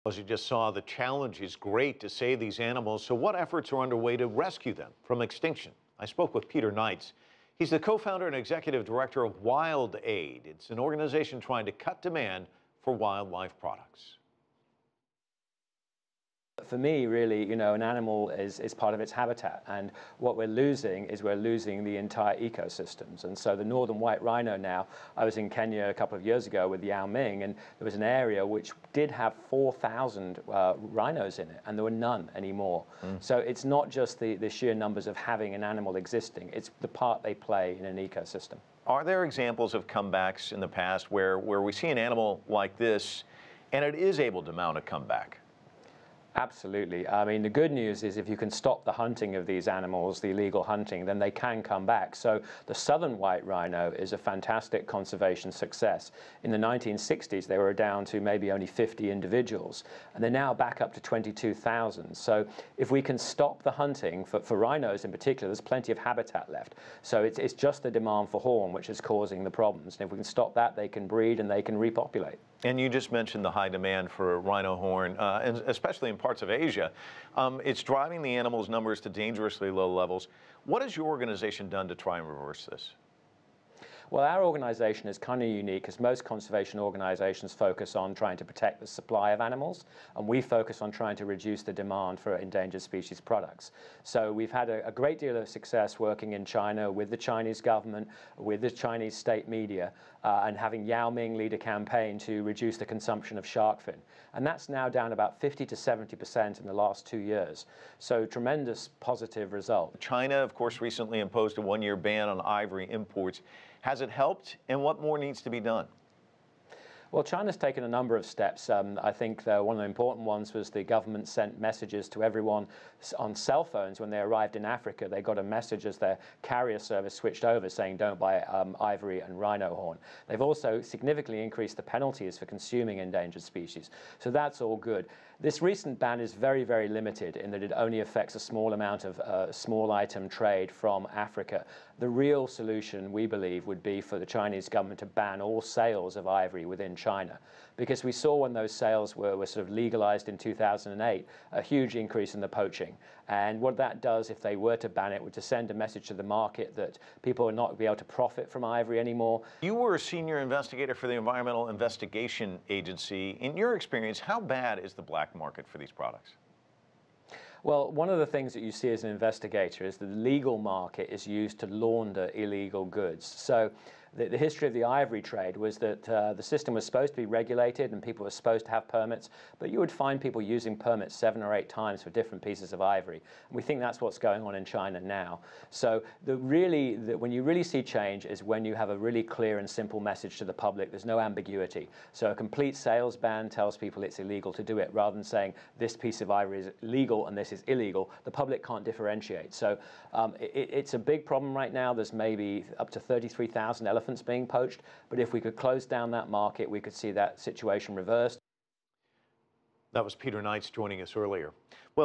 As you just saw, the challenge is great to save these animals. So what efforts are underway to rescue them from extinction? I spoke with Peter Knights. He's the co-founder and executive director of WildAid. It's an organization trying to cut demand for wildlife products. For me, really, an animal is part of its habitat, and what we're losing is we're losing the entire ecosystems. And so the northern white rhino now, I was in Kenya a couple of years ago with Yao Ming, and there was an area which did have 4,000 rhinos in it, and there were none anymore. So it's not just the sheer numbers of having an animal existing, it's the part they play in an ecosystem. Are there examples of comebacks in the past where we see an animal like this and it is able to mount a comeback? Absolutely. I mean, the good news is if you can stop the hunting of these animals, the illegal hunting, then they can come back. So the southern white rhino is a fantastic conservation success. In the 1960s, they were down to maybe only 50 individuals, and they're now back up to 22,000. So if we can stop the hunting, for rhinos in particular, there's plenty of habitat left. So it's just the demand for horn which is causing the problems. And if we can stop that, they can breed and they can repopulate. And you just mentioned the high demand for rhino horn, and especially in parts of Asia. It's driving the animals' numbers to dangerously low levels. What has your organization done to try and reverse this? Well, our organization is kind of unique because most conservation organizations focus on trying to protect the supply of animals, and we focus on trying to reduce the demand for endangered species products. So we've had a great deal of success working in China with the Chinese government, with the Chinese state media, and having Yao Ming lead a campaign to reduce the consumption of shark fin. And that's now down about 50 to 70% in the last 2 years. So tremendous positive result. China, of course, recently imposed a one-year ban on ivory imports. Has it helped, and what more needs to be done? Well, China's taken a number of steps. I think one of the important ones was the government sent messages to everyone on cell phones when they arrived in Africa. They got a message as their carrier service switched over saying don't buy ivory and rhino horn. They've also significantly increased the penalties for consuming endangered species. So that's all good. This recent ban is very, very limited in that it only affects a small amount of small item trade from Africa. The real solution, we believe, would be for the Chinese government to ban all sales of ivory within China, because we saw when those sales were sort of legalized in 2008, a huge increase in the poaching. And what that does, if they were to ban it, would to send a message to the market that people will not be able to profit from ivory anymore. You were a senior investigator for the Environmental Investigation Agency. In your experience, how bad is the black market for these products? Well, one of the things that you see as an investigator is that the legal market is used to launder illegal goods. So the history of the ivory trade was that the system was supposed to be regulated and people were supposed to have permits, but you would find people using permits 7 or 8 times for different pieces of ivory. And we think that's what's going on in China now. So when you really see change is when you have a really clear and simple message to the public. There's no ambiguity. So a complete sales ban tells people it's illegal to do it, rather than saying this piece of ivory is legal and this is illegal. The public can't differentiate. So it's a big problem right now. There's maybe up to 33,000 elephants being poached, but if we could close down that market, we could see that situation reversed. That was Peter Knights joining us earlier. Well,